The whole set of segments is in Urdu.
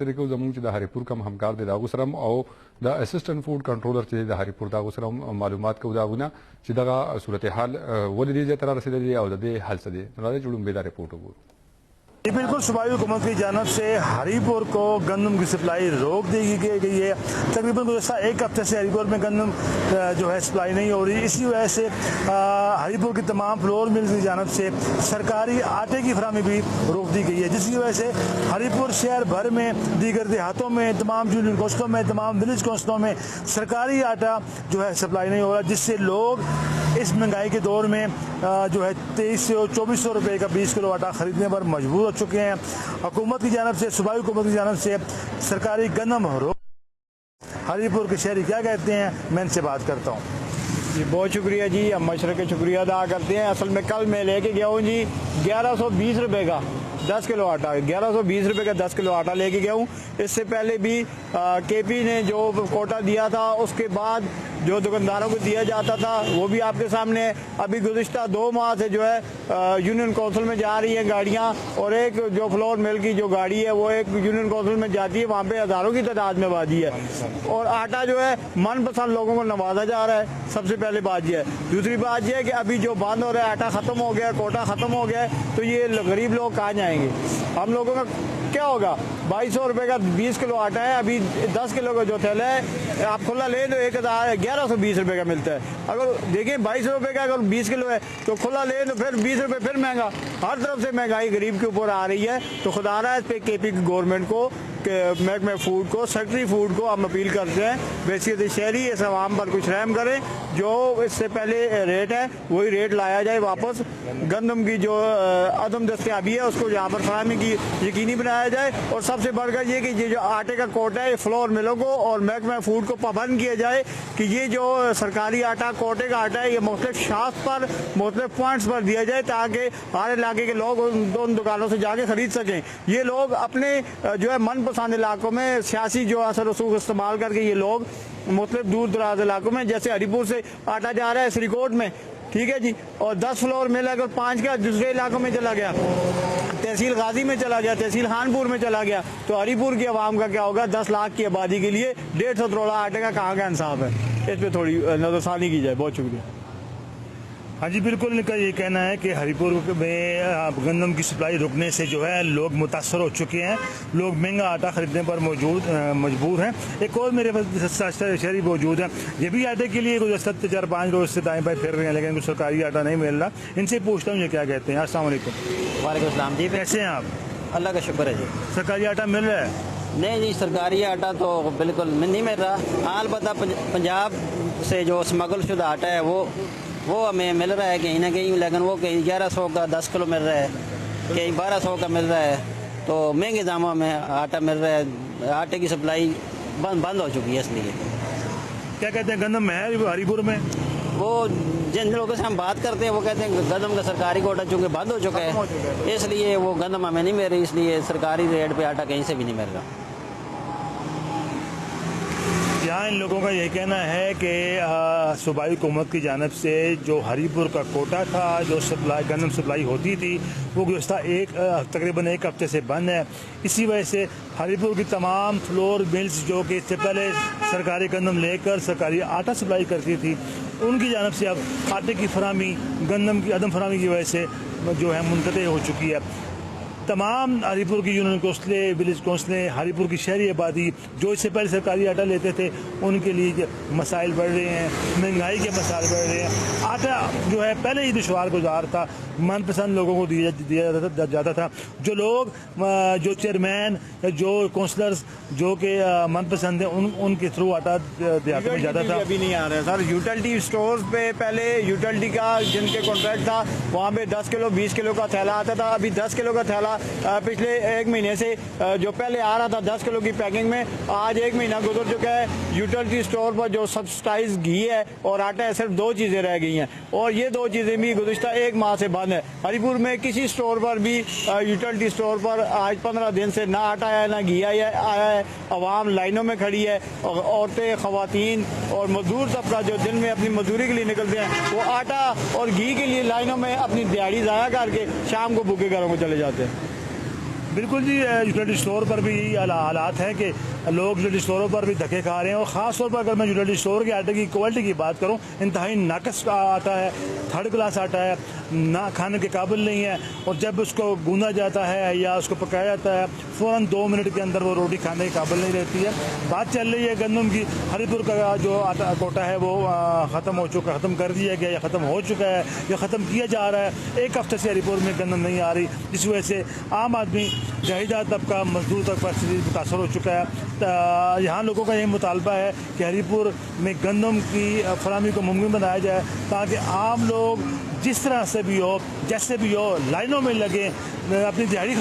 طریقو زمون چې د هریپور کوم همکار دی دا غوسرم او د اسسټنټ فود کنټرولر چې د هریپور دا غوسرم معلومات کو داونه چې دغه صورتحال ولې دې تر رسیدلې او د دې حل څه دی نو راځي جوړم به دا رپورټ وګورو. جی بالکل صوبائی حکومت کی جانب سے ہری پور کو گندم کی سپلائی روک دی گئی ہے. تقریباً گزشتہ ایک ہفتے سے ہری پور میں گندم جو ہے سپلائی نہیں ہو رہی. اسی وجہ سے ہری پور کی تمام فلور ملز کی جانب سے سرکاری آٹے کی فراہمی بھی روک دی گئی ہے, جس کی وجہ سے ہری پور شہر بھر میں دیگر دیہاتوں میں تمام یونین کونسلوں میں تمام ولیج کونسلوں میں سرکاری آٹا جو ہے سپلائی نہیں ہو رہا, جس سے لوگ اس مہنگائی کے دور میں جو ہے 2300-2400 روپے کا 20 کلو آٹا خریدنے پر مجبور ہو چکے ہیں. حکومت کی جانب سے صوبائی حکومت کی جانب سے سرکاری گندم روک. ہری پور کے شہری کیا کہتے ہیں, میں ان سے بات کرتا ہوں. جی بہت شکریہ جی, ہم مشرق کے شکریہ ادا کرتے ہیں. اصل میں کل میں لے کے گیا ہوں جی 1120 روپے کا 10 کلو آٹا, 1120 روپے کا 10 کلو آٹا لے کے گیا ہوں. اس سے پہلے بھی کے پی نے جو کوٹا دیا تھا اس کے بعد جو دکانداروں کو دیا جاتا تھا وہ بھی آپ کے سامنے ہے. ابھی گزشتہ 2 ماہ سے جو ہے یونین کونسل میں جا رہی ہیں گاڑیاں, اور ایک جو فلور مل کی جو گاڑی ہے وہ ایک یونین کونسل میں جاتی ہے, وہاں پہ ہزاروں کی تعداد میں آبادی ہے. اور آٹا جو ہے من پسند لوگوں کو نوازا جا رہا ہے. سب سے پہلے بات یہ ہے. دوسری بات یہ ہے کہ ابھی جو بند ہو رہا ہے, آٹا ختم ہو گیا, کوٹا ختم ہو گیا ہے, تو یہ غریب لوگ کہاں جائیں گے؟ ہم لوگوں کا کیا ہوگا؟ 2200 روپے کا 20 کلو آٹا ہے. ابھی 10 کلو کا جو تھیلا ہے آپ کھلا لیں تو 1120 روپے کا ملتا ہے. اگر دیکھیں 2200 روپے کا اگر 20 کلو ہے تو کھلا لیں تو پھر 20 روپے پھر مہنگا. ہر طرف سے مہنگائی غریب کے اوپر آ رہی ہے. تو خدا رہا ہے اس پہ کے پی کی گورنمنٹ کو, محکمہ فوڈ کو, سیکٹری فوڈ کو ہم اپیل کرتے ہیں بحیثیت شہری اس عوام پر کچھ رحم کریں. جو اس سے پہلے ریٹ ہے وہی ریٹ لایا جائے واپس. گندم کی جو عدم دستیابی ہے اس کو یہاں پر فراہمی کی یقینی بنایا جائے. اور سب سے بڑھ کر یہ کہ یہ جو آٹے کا کوٹا ہے فلور ملوں کو اور محکمہ فوڈ کو پابند کیا جائے کہ یہ جو سرکاری آٹا کوٹے کا آٹا ہے یہ مختلف شاخ پر مختلف پوائنٹس پر دیا جائے تاکہ ہر علاقے کے لوگ ان دکانوں سے جا کے خرید سکیں. یہ لوگ اپنے جو ہے من پسند علاقوں میں سیاسی جو اثر رسوخ استعمال کر کے یہ لوگ مختلف دور دراز علاقوں میں, جیسے ہری پور سے آٹا جا رہا ہے سریکوٹ میں, ٹھیک ہے جی, اور 10 فلور مل اگر 5 کا دوسرے علاقوں میں چلا گیا, تحصیل غازی میں چلا گیا, تحصیل خانپور میں چلا گیا, تو ہری پور کی عوام کا کیا ہوگا؟ 10 لاکھ کی آبادی کے لیے 150 کروڑ آٹے کا کہاں کا انصاف ہے؟ اس پہ تھوڑی نظر ثانی کی جائے. بہت شکریہ. ہاں جی بالکل, ان کا یہ کہنا ہے کہ ہری پور میں گندم کی سپلائی رکنے سے جو ہے لوگ متاثر ہو چکے ہیں, لوگ مہنگا آٹا خریدنے پر مجبور ہیں. ایک اور میرے پاس شہری موجود ہے, یہ بھی آٹے کے لیے گزشتہ 4-5 روز سے دائیں بائیں پھر رہے ہیں لیکن کوئی سرکاری آٹا نہیں مل رہا. ان سے پوچھتا ہوں یہ کیا کہتے ہیں. السلام علیکم. وعلیکم السلام جی. کیسے ہیں آپ؟ اللہ کا شکر ہے جی. سرکاری آٹا مل رہا ہے؟ نہیں جی, سرکاری آٹا تو بالکل نہیں مل رہا. ہاں البتہ پنجاب سے جو اسمگل شدہ آٹا ہے وہ ہمیں مل رہا ہے کہیں نہ کہیں, لیکن وہ کہیں 1100 کا 10 کلو مل رہا ہے, کہیں 1200 کا مل رہا ہے. تو مہنگے داموں میں آٹا مل رہا ہے. آٹے کی سپلائی بند ہو چکی ہے. اس لیے کیا کہتے ہیں گندم ہے ہری پور میں؟ وہ جن لوگوں سے ہم بات کرتے ہیں وہ کہتے ہیں گندم کا سرکاری کوٹا چونکہ بند ہو چکا ہے اس لیے وہ گندم ہمیں نہیں مل رہی, اس لیے سرکاری ریٹ پہ آٹا کہیں سے بھی نہیں مل رہا. یہاں ان لوگوں کا یہ کہنا ہے کہ صوبائی حکومت کی جانب سے جو ہری پور کا کوٹا تھا, جو گندم سپلائی ہوتی تھی, وہ گزشتہ تقریباً ایک ہفتے سے بند ہے. اسی وجہ سے ہری پور کی تمام فلور ملز جو کہ اس سے پہلے سرکاری گندم لے کر سرکاری آٹا سپلائی کرتی تھی, ان کی جانب سے اب آٹے کی فراہمی گندم کی عدم فراہمی کی وجہ سے جو ہے منقطع ہو چکی ہے. تمام ہری پور کی یونین کونسلیں, ولیج کونسلیں, ہری پور کی شہری آبادی جو اس سے پہلے سرکاری آٹا لیتے تھے ان کے لیے مسائل بڑھ رہے ہیں, مہنگائی کے مسائل بڑھ رہے ہیں. آٹا جو ہے پہلے ہی دشوار گزار تھا, من پسند لوگوں کو دیا جاتا تھا. جو لوگ جو چیئرمین جو کونسلرز جو کہ من پسند ہیں ان کے تھرو آٹا دیہاتوں میں جاتا تھا. ابھی نہیں آ رہا ہے سر. یوٹیلٹی اسٹورز پہ پہلے یوٹیلٹی کا جن کے کانٹریکٹ تھا وہاں پہ 10 کلو 20 کلو کا تھیلا آتا تھا. ابھی 10 کلو کا تھیلا پچھلے 1 مہینے سے جو پہلے آ رہا تھا 10 کلو کی پیکنگ میں, آج 1 مہینہ گزر چکا ہے. یوٹیلٹی اسٹور پر جو سبسٹائز گھی ہے اور آٹا ہے, صرف 2 چیزیں رہ گئی ہیں, اور یہ 2 چیزیں بھی گزشتہ 1 ماہ سے بند ہے. ہری پور میں کسی اسٹور پر بھی یوٹیلٹی اسٹور پر آج 15 دن سے نہ آٹا آیا نہ گھی آیا ہے. عوام لائنوں میں کھڑی ہے, عورتیں, خواتین اور مزدور طبقہ جو دن میں اپنی مزدوری کے لیے نکلتے ہیں وہ آٹا اور گھی کے لیے لائنوں میں اپنی دیہڑی ضائع کر کے شام کو بھوکے گھروں کو چلے جاتے ہیں. بالکل جی، یوٹیلیٹی اسٹور پر بھی یہی حالات ہیں کہ لوگ یوٹیلیٹی اسٹوروں پر بھی دھکے کھا رہے ہیں، اور خاص طور پر اگر میں یوٹیلیٹی اسٹور کے آٹے کی کوالٹی کی بات کروں، انتہائی ناقص آتا ہے، تھرڈ کلاس آٹا ہے، نہ کھانے کے قابل نہیں ہے، اور جب اس کو گونا جاتا ہے یا اس کو پکایا جاتا ہے فوراً 2 منٹ کے اندر وہ روٹی کھانے کے قابل نہیں رہتی ہے۔ بات چل رہی ہے گندم کی، ہری پور کا جو آٹا کوٹا ہے وہ ختم کر دیا گیا یا ختم ہو چکا ہے یا ختم کیا جا رہا ہے۔ 1 ہفتے سے ہری پور میں گندم نہیں آ رہی، جس وجہ سے عام آدمی، جہیدار طبقہ، مزدور تک پر متاثر ہو چکا ہے۔ یہاں لوگوں کا یہ مطالبہ ہے کہ ہری پور میں گندم کی فراہمی کو ممکن بنایا جائے، تاکہ عام لوگ جس طرح سے بھی ہو، جیسے بھی ہو، لائنوں میں لگیں، اپنی دیہڑی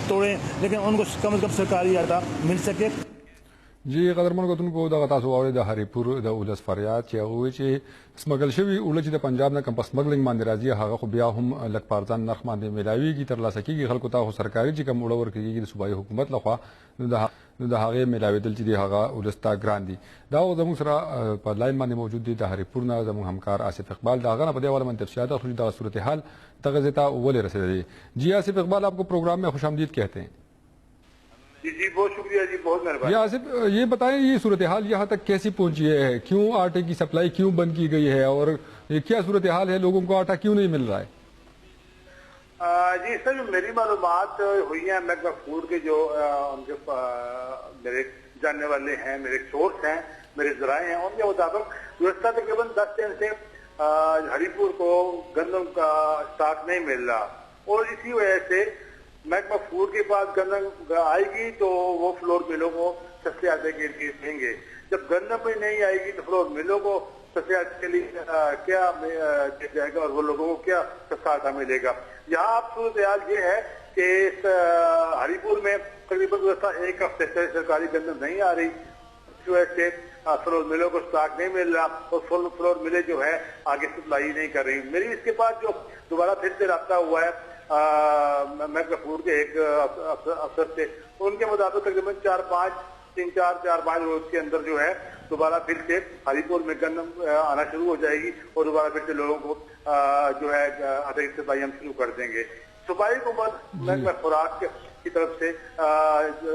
توڑیں، لیکن ان کو کم از کم سرکاری آٹا مل سکے۔ جی قدرمن کتونکو دغه تاسو واورئ د هریپور د ولس فریاد چې هغه وایي چې سمګل شوي اوړه چې د پنجاب نه کم په سمګلنګ باندې راځي هغه خو بیا هم لږ په ارزان نرخ باندې میلاویږي، ترلاسه کیږي خلکو ته، خو سرکاري چې کوم اوړه ورکوي د صوبایي حکومت لخوا نو د هغې میلاوېدل چې دی هغه ولس ته ګران دي. دا زموږ سره په لاین باندې موجود دي د هریپور نه زموږ همکار آصف اقبال. د هغه نه په دې حواله باندې تفصیلات اخلو چې دغه صورتحال دغه ځای ته ولې رسېدلی. جی آصف اقبال، آپ کو پروگرام میں خوش آمدید کہتے ہیں. جی بہت شکریہ جی، بہت مہربانی. آصف یہ بتائیں یہ صورتحال یہاں تک کیسی پہنچی ہے؟ کیوں آٹے کی سپلائی کیوں بند کی گئی ہے، اور یہ کیا صورتحال ہے، لوگوں کو آٹا کیوں نہیں مل رہا ہے؟ جی سر، جو میری معلومات ہوئی ہیں محکمہ فوڈ کے جو ان کے میرے جاننے والے ہیں، میرے سورس ہیں، میرے ذرائع ہیں، ان کے مطابق گزشتہ تقریباً 10 دن سے ہری پور کو گندم کا اسٹاک نہیں مل رہا، اور اسی وجہ سے محکمہ فوڈ کے پاس گندم آئے گی تو وہ فلور ملوں کو سستے آٹے کے لیے دیں گے. جب گندم پہ نہیں آئے گی تو فلور ملوں کو سستے آٹے کے لیے کیا دیا جائے گا، اور وہ لوگوں کو کیا سستا آٹا ملے گا. یہاں اب صورتحال یہ ہے کہ اس ہری پور میں تقریباً گزشتہ 1 ہفتے سے سرکاری گندم نہیں آ رہی، اس وجہ سے فلور ملوں کو اسٹاک نہیں مل رہا، اور فلور ملیں جو ہے آگے سپلائی نہیں کر رہی. میری اس کے بعد جو دوبارہ پھر سے رابطہ ہوا ہے محکمہ فوڈ کے ایک افسر سے، ان کے مطابق تقریباً 4-5 روز کے اندر جو ہے دوبارہ پھر سے ہری پور میں گندم آنا شروع ہو جائے گی، اور دوبارہ پھر سے لوگوں کو جو ہے آٹے کی سپلائی ہم شروع کر دیں گے. صوبائی حکومت محکمہ خوراک کی طرف سے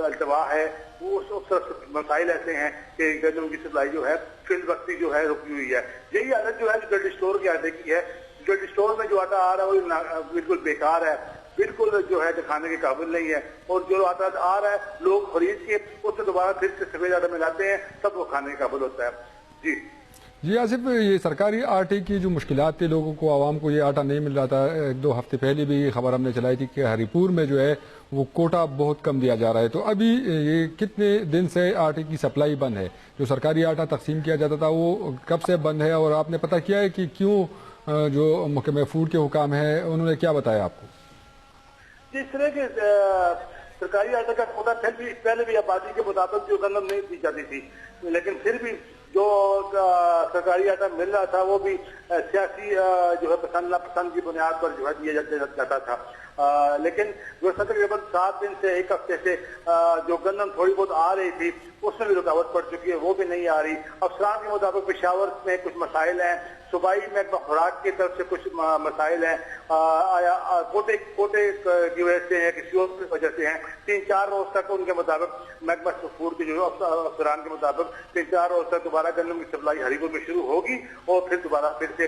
التوا ہے، وہ اس طرف سے مسائل ایسے ہیں کہ گندم کی سپلائی جو ہے فی الوقت جو ہے رکی ہوئی ہے. یہی حالت جو ہے یوٹیلیٹی اسٹور کے آٹے کی ہے. یوٹیلیٹی اسٹور میں جو آٹا آ رہا ہے وہ بالکل بیکار ہے، بالکل جو ہے کھانے کے قابل نہیں ہے، اور جو آٹا آ رہا ہے لوگ خرید کے اس سے دوبارہ پھر سے سفید آٹا ملاتے ہیں، تب وہ کھانے کے قابل ہوتا ہے. جی آصف، یہ سرکاری آٹے کی جو مشکلات تھی، لوگوں کو، عوام کو یہ آٹا نہیں مل رہا تھا. 1-2 ہفتے پہلے بھی یہ خبر ہم نے چلائی تھی کہ ہری پور میں جو ہے وہ کوٹا بہت کم دیا جا رہا ہے. تو ابھی یہ کتنے دن سے آٹے کی سپلائی بند ہے؟ جو سرکاری آٹا تقسیم کیا جاتا تھا وہ کب سے بند ہے، اور آپ نے پتہ کیا ہے کہ کیوں جو محکمہ فوڈ کے حکام ہیں انہوں نے کیا بتایا آپ کو؟ جس طرح کے سرکاری آٹے کا کوٹا پہلے بھی آبادی کے مطابق جو گندم نہیں دی جاتی تھی، لیکن پھر بھی جو سرکاری آٹا مل رہا تھا وہ بھی سیاسی جو ہے پسند ناپسند کی بنیاد پر جو ہے دیا جاتا تھا. لیکن جو تقریباً 7 دن سے 1 ہفتے سے جو گندم تھوڑی بہت آ رہی تھی اس میں بھی رکاوٹ پڑ چکی ہے، وہ بھی نہیں آ رہی. افسران کے مطابق پشاور میں کچھ مسائل ہیں، صوبائی محکمہ خوراک کی طرف سے کچھ مسائل ہیں، کوٹے کی وجہ سے ہیں، کسی اور کی وجہ سے ہیں. 3-4 روز تک ان کے مطابق محکمہ فوڈ کے جو افسران کے مطابق 3-4 روز تک دوبارہ گندم کی سپلائی ہری پور میں شروع ہوگی، اور پھر دوبارہ پھر سے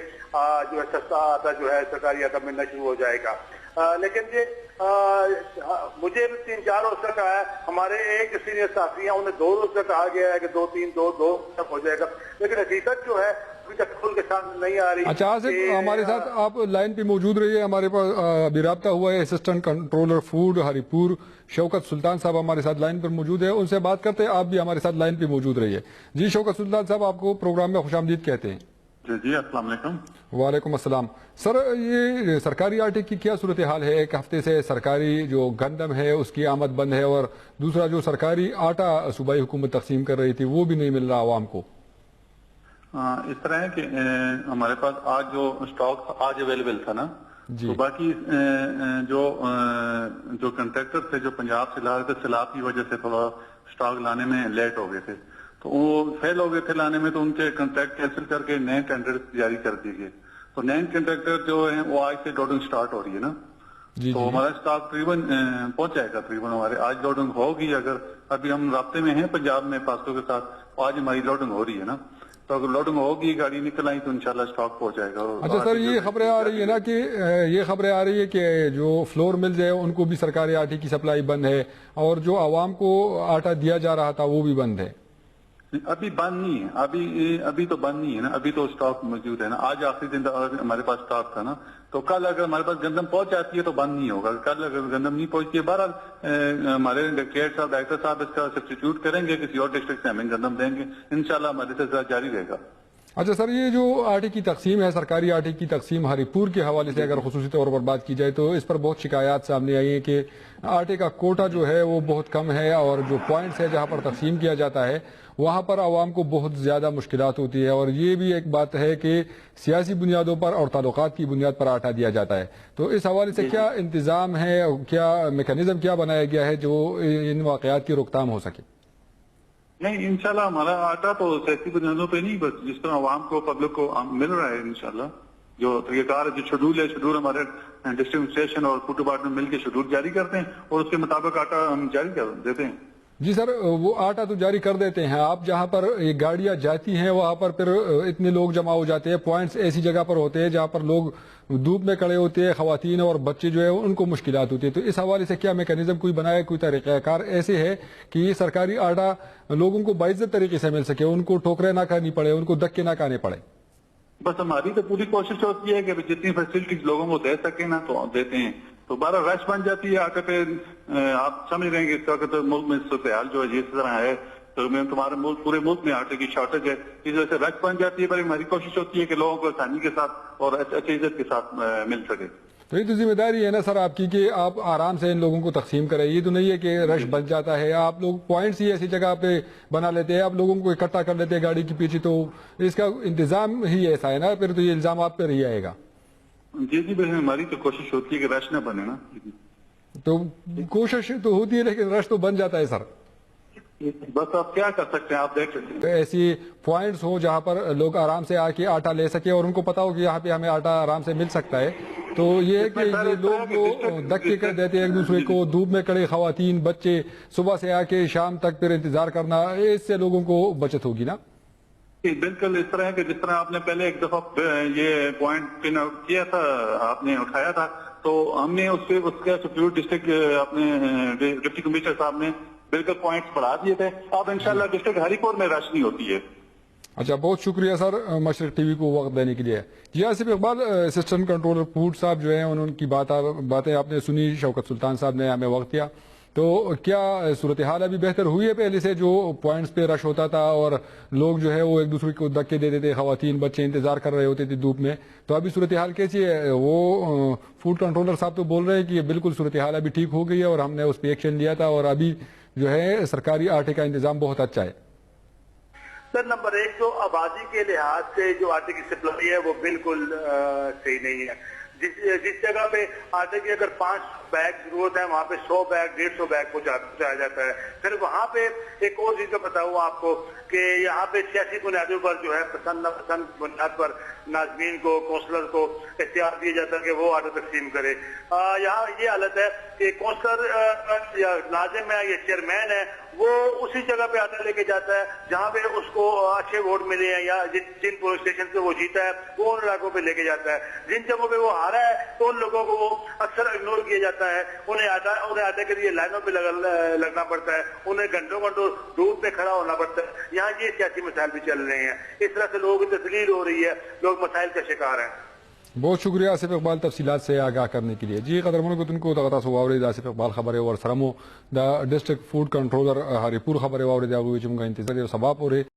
جو ہے سستا آٹا جو ہے سرکاری آٹا ملنا شروع ہو جائے گا. لیکن یہ مجھے 3-4 روز تک کہا ہے، ہمارے ایک سینئر صحافی ہیں انہیں 2 روز تک کہا گیا ہے کہ 2 تک ہو جائے گا، لیکن حقیقت جو ہے ابھی تک کھل کے ساتھ نہیں آ رہی. اچھا آصف، ہمارے ساتھ آپ لائن پہ موجود رہیے. ہمارے پاس ابھی رابطہ ہوا ہے اسسٹنٹ کنٹرولر فوڈ ہری پور شوکت سلطان صاحب ہمارے ساتھ لائن پر موجود ہے، ان سے بات کرتے ہیں. آپ بھی ہمارے ساتھ لائن پہ موجود رہیے. جی شوکت سلطان صاحب، آپ کو پروگرام میں خوش آمدید کہتے ہیں. جی السلام علیکم. وعلیکم السلام. سر، یہ سرکاری آٹے کی کیا صورتحال ہے؟ 1 ہفتے سے سرکاری جو گندم ہے اس کی آمد بند ہے، اور دوسرا جو سرکاری آٹا صوبائی حکومت تقسیم کر رہی تھی وہ بھی نہیں مل رہا عوام کو. اس طرح ہے کہ ہمارے پاس آج جو اسٹاک آج اویلیبل تھا نا، تو باقی جو کنٹریکٹر تھے جو پنجاب سے لا رہے تھے، سیلاب کی وجہ سے تھوڑا اسٹاک لانے میں لیٹ ہو گئے تھے، تو وہ فیل ہو گئے تھے لانے میں، تو ان کے کنٹریکٹ کینسل کر کے نئے ٹینڈر جاری کر دیے گئے. تو نئے کنٹریکٹر جو ہیں وہ آج سے ڈوڈنگ سٹارٹ ہو رہی ہے نا، تو ہمارا اسٹاک تقریباً پہنچ جائے گا. تقریباً ہمارے آج لوڈنگ ہوگی. اگر ابھی ہم رابطے میں ہیں پنجاب میں پاسٹوں کے ساتھ, آج ہماری لوڈنگ ہو رہی ہے نا, تو اگر لوڈنگ ہوگی گاڑی نکل آئی تو انشاءاللہ اسٹاک پہنچ جائے گا. اچھا سر, یہ خبریں آ رہی ہے نا کہ یہ خبریں آ رہی ہے کہ جو فلور ملز ہے ان کو بھی سرکاری آٹے کی سپلائی بند ہے, اور جو عوام کو آٹا دیا جا رہا تھا وہ بھی بند ہے. ابھی بند نہیں ہے, ابھی تو بند نہیں ہے نا, ابھی تو اسٹاک موجود ہے نا. آج آخری دن ہمارے پاس اسٹاک تھا نا, تو کل اگر ہمارے پاس گندم پہنچ جاتی ہے تو بند نہیں ہوگا. کل اگر گندم نہیں پہنچتی ہے, بہرحال ہمارے ڈائریکٹر صاحب اس کا سبسٹیٹیوٹ کریں گے, کسی اور ڈسٹرکٹ سے ہمیں گندم دیں گے, انشاءاللہ ہمارے سلسلہ جاری رہے گا. اچھا سر, یہ جو آٹے کی تقسیم ہے, سرکاری آٹے کی تقسیم ہری پور کے حوالے سے اگر خصوصی طور پر بات کی جائے تو اس پر بہت شکایات سامنے آئی ہیں کہ آٹے کا کوٹا جو ہے وہ بہت کم ہے, اور جو پوائنٹس ہے جہاں پر تقسیم کیا جاتا ہے وہاں پر عوام کو بہت زیادہ مشکلات ہوتی ہے. اور یہ بھی ایک بات ہے کہ سیاسی بنیادوں پر اور تعلقات کی بنیاد پر آٹا دیا جاتا ہے. تو اس حوالے سے کیا انتظام ہے, کیا میکانزم کیا بنایا گیا ہے جو ان واقعات کی روک تھام ہو سکے؟ نہیں, انشاءاللہ ہمارا آٹا تو سیاسی بنیادوں پہ نہیں, بس جس طرح عوام کو پبلک کو مل رہا ہے انشاءاللہ. جو طریقہ کار جو شیڈول ہے, شیڈول ہمارے ڈسٹرکٹ ایڈمنسٹریشن اور فوڈ ڈپارٹمنٹ مل کے شیڈول جاری کرتے ہیں اور اس کے مطابق آٹا ہم جاری کر دیتے ہیں. جی سر, وہ آٹا تو جاری کر دیتے ہیں آپ, جہاں پر یہ گاڑیاں جاتی ہیں وہاں پر پھر اتنے لوگ جمع ہو جاتے ہیں. پوائنٹس ایسی جگہ پر ہوتے ہیں جہاں پر لوگ دھوپ میں کھڑے ہوتے ہیں, خواتین اور بچے جو ہے ان کو مشکلات ہوتی ہے. تو اس حوالے سے کیا میکانزم کوئی بنایا, کوئی طریقہ کار ایسے ہے کہ یہ سرکاری آٹا لوگوں کو باعزت طریقے سے مل سکے, ان کو ٹھوکریں نہ کھانی پڑے, ان کو دھکے نہ کھانے پڑے؟ بس ہماری تو پوری کوشش ہوتی ہے کہ جتنی فیسلٹیز لوگوں کو دے سکیں نا تو دیتے ہیں. تو 12 رش بن جاتی ہے آٹے پہ. آپ سمجھ رہے ہیں کہ اس وقت ملک میں صورتحال جو ہے اس طرح ہے, تو تمہارے ملک پورے ملک میں آٹے کی شارٹیج ہے, اس وجہ سے رش بن جاتی ہے. پر ہماری کوشش ہوتی ہے کہ لوگوں کو آسانی کے ساتھ اور اچھی عزت کے ساتھ مل سکے. تو یہ تو ذمہ داری ہے نا سر آپ کی کہ آپ آرام سے ان لوگوں کو تقسیم کریں. یہ تو نہیں ہے کہ رش بن جاتا ہے, آپ لوگ پوائنٹس ہی ایسی جگہ پہ بنا لیتے ہیں, آپ لوگوں کو اکٹھا کر لیتے ہیں گاڑی کے پیچھے, تو اس کا انتظام ہی ایسا ہے نا, پھر تو یہ الزام آپ پہ ہی آئے گا. جی بھائی, ہماری تو کوشش ہوتی ہے کہ رش نہ بنے نا. تو کوشش تو ہوتی ہے لیکن رش تو بن جاتا ہے سر. بس آپ کیا کر سکتے ہیں, آپ دیکھ سکتے ہیں ایسی پوائنٹس ہوں جہاں پر لوگ آرام سے آ کے آٹا لے سکے اور ان کو پتا ہو کہ یہاں پہ ہمیں آٹا آرام سے مل سکتا ہے. تو یہ ہے کہ یہ لوگ کو دھکے کر دیتے ہیں ایک دوسرے کو, دھوپ میں کھڑے خواتین بچے, صبح سے آ کے شام تک پھر انتظار کرنا, اس سے لوگوں کو بچت ہوگی نا. بالکل اس طرح ہے کہ جس طرح آپ نے پہلے ایک دفعہ یہ پوائنٹ پن آؤٹ کیا تھا, آپ نے اٹھایا تھا, تو ہم نے اس کا سپریور ڈسٹرکٹ اپنے ڈپٹی کمشنر صاحب نے بالکل پوائنٹس بڑھا دیے تھے. اب انشاءاللہ ڈسٹرکٹ ہری پور میں رش نہیں ہوتی ہے. اچھا, بہت شکریہ سر مشرق ٹی وی کو وقت دینے کے لیے. جی Asif Iqbal, assistant controller food صاحب جو ہیں ان کی باتیں آپ نے سنی, شوکت سلطان صاحب نے ہمیں وقت دیا. تو کیا صورتحال ابھی بہتر ہوئی ہے پہلے سے, جو پوائنٹس پہ رش ہوتا تھا اور لوگ جو ہے وہ ایک دوسرے کو دھکے دیتے تھے, خواتین بچے انتظار کر رہے ہوتے تھے دھوپ میں, تو ابھی صورتحال کیسی ہے؟ وہ فوڈ کنٹرولر صاحب تو بول رہے ہیں کہ بالکل صورتحال ابھی ٹھیک ہو گئی ہے اور ہم نے اس پہ ایکشن لیا تھا, اور ابھی جو ہے سرکاری آٹے کا انتظام بہت اچھا ہے. سر, نمبر 1 تو آبادی کے لحاظ سے جو آٹے کی سپلائی ہے وہ بالکل صحیح نہیں ہے. جس جگہ پہ آٹے کی اگر 5 بیگ ضرورت ہے وہاں پہ 100 بیگ 150 بیگ پہنچایا جاتا ہے. پھر وہاں پہ ایک اور چیز کا بتاؤں آپ کو کہ یہاں پہ سیاسی بنیادوں پر جو ہے پسند ناپسند بنیاد پر ناظمین کو, کونسلر کو اختیار دیا جاتا ہے کہ وہ آٹا تقسیم کرے. یہاں یہ حالت ہے کہ کونسلر یا ناظم ہے یا چیئرمین ہے, وہ اسی جگہ پہ آٹا لے کے جاتا ہے جہاں پہ اس کو اچھے ووٹ ملے ہیں یا جن پولیس اسٹیشن سے وہ جیتا ہے وہ ان علاقوں پہ لے کے جاتا ہے. جن جگہوں پہ وہ ہارا ہے تو ان لوگوں کو وہ اکثر اگنور کیا جاتا ہے. انہیں آٹے کے لیے لائنوں پہ لگنا پڑتا ہے, انہیں گھنٹوں دھوپ میں کھڑا ہونا پڑتا ہے. یہاں یہ سیاسی مسائل بھی چل رہے ہیں, اس طرح سے لوگوں کی تسلیل ہو رہی ہے, لوگ مسائل کا شکار ہیں. بہت شکریہ آصف اقبال تفصیلات سے آگاہ کرنے کے لیے. جی قدرمن کو تن کو تغتا سو واورید آصف اقبال خبر اور سرمو دا ڈسٹرکٹ فوڈ کنٹرولر ہری پور خبر واورید آگوی چمگا انتظار سباب اور